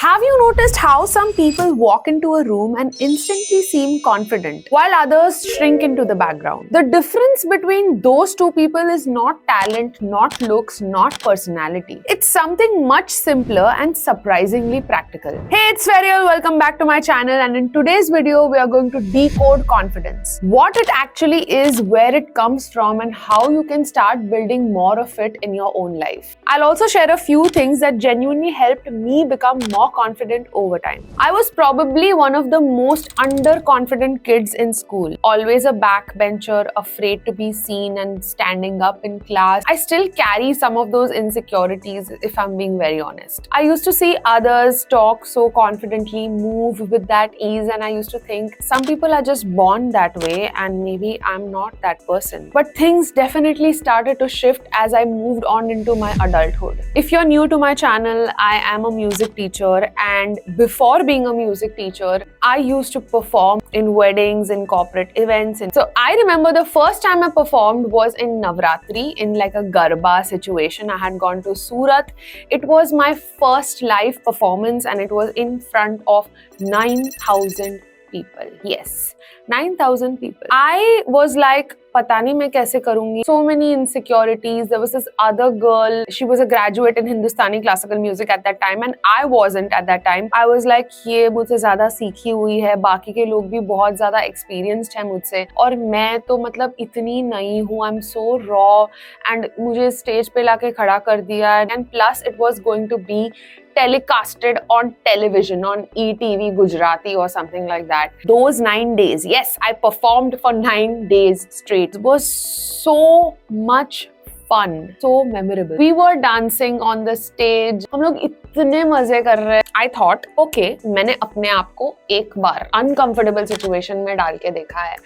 Have you noticed how some people walk into a room and instantly seem confident, while others shrink into the background? The difference between those two people is not talent, not looks, not personality. It's something much simpler and surprisingly practical. Hey, it's Ferial. Welcome back to my channel, and in today's video, we are going to decode confidence. What it actually is, where it comes from, and how you can start building more of it in your own life. I'll also share a few things that genuinely helped me become more confident over time. I was probably one of the most underconfident kids in school. Always a backbencher, afraid to be seen and standing up in class. I still carry some of those insecurities if I'm being very honest. I used to see others talk so confidently, move with that ease, and I used to think some people are just born that way and maybe I'm not that person. But things definitely started to shift as I moved on into my adulthood. If you're new to my channel, I am a music teacher, and before being a music teacher, I used to perform in weddings, in corporate events. And so I remember the first time I performed was in Navratri, in like a Garba situation. I had gone to Surat. It was my first live performance and it was in front of 9,000 people. Yes, 9,000 people. I was like, pata nahi main kaise karungi. So many insecurities. There was this other girl. She was a graduate in Hindustani classical music at that time and I wasn't at that time. I was like, ये मुझसे ज़्यादा सीखी हुई है, बाकी के लोग भी बहुत ज़्यादा experienced हैं मुझसे और मैं तो मतलब इतनी नई हूँ. I'm so raw and मुझे stage पे लाके खड़ा कर दिया. And plus it was going to be telecasted on television, on ETV Gujarati or something like that. Those 9 days, yes, I performed for 9 days straight. It was so much fun, so memorable. We were dancing on the stage. हम लोग इतने मजे कर रहे हैं. I thought, okay, मैंने अपने आप को एक बार uncomfortable situation में डाल के देखा है.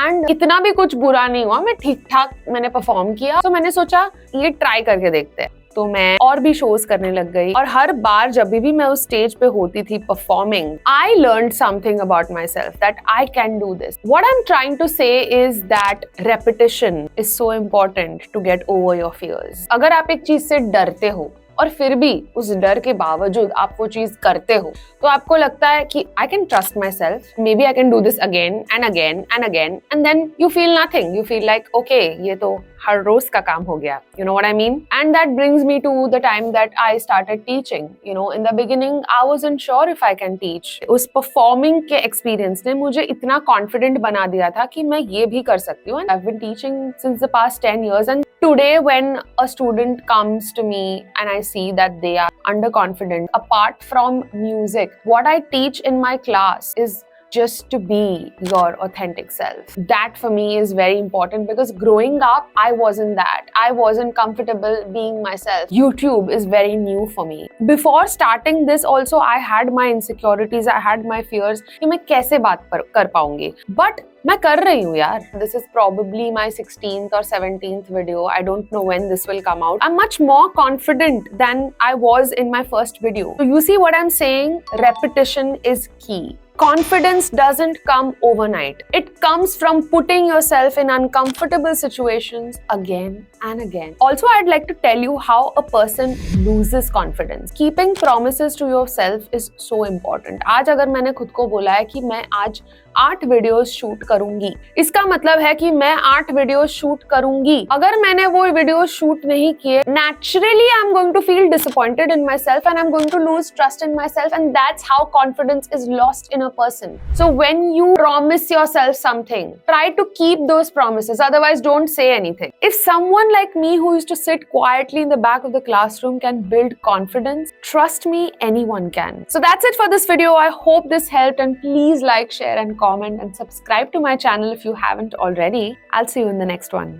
And इतना भी कुछ बुरा नहीं हुआ. मैं ठीक ठाक मैंने perform किया. तो मैंने सोचा ये try करके देखते हैं. तो मैं और भी शोज करने लग गई और हर बार जब भी मैं उस स्टेज पे होती थी performing, I learned something about myself that I can do this. What I am trying to say is that repetition is so important to get over your fears. अगर आप एक चीज से डरते हो और फिर भी उस डर के बावजूद आप वो चीज करते हो तो आपको लगता है कि I can trust myself, maybe I can do this again and again and again, and then you feel nothing. You feel like okay, ये तो हर रोज का काम हो गया. You know what I mean? And that brings me to the time that I started teaching. You know, in the beginning, I wasn't sure if I can teach. उस performing के experience ने मुझे इतना confident बना दिया था कि मैं ये भी कर सकती हूँ. I've been teaching since the past 10 years, and today when a student comes to me and I see that they are underconfident, apart from music, what I teach in my class is just to be your authentic self. That for me is very important because growing up, I wasn't that. I wasn't comfortable being myself. YouTube is very new for me. Before starting this also, I had my insecurities, I had my fears कि मैं कैसे बात कर पाऊंगी. But मैं कर रही हूँ यार. This is probably my 16th or 17th video. I don't know when this will come out. I'm much more confident than I was in my first video. So you see what I'm saying? Repetition is key. Confidence doesn't come overnight. It comes from putting yourself in uncomfortable situations again and again. Also, I'd like to tell you how a person loses confidence. Keeping promises to yourself is so important. आज अगर मैंने खुद को बोला है कि मैं आज 8 वीडियोस शूट करूंगी, इसका मतलब है कि मैं 8 वीडियोस शूट करूंगी. अगर मैंने वो वीडियोस शूट नहीं किए, naturally I'm going to feel disappointed in myself and I'm going to lose trust in myself, and that's how confidence is lost in a person. So when you promise yourself something, try to keep those promises. Otherwise, don't say anything. If someone like me who used to sit quietly in the back of the classroom can build confidence, trust me, anyone can. So that's it for this video. I hope this helped, and please like, share and comment and subscribe to my channel if you haven't already. I'll see you in the next one.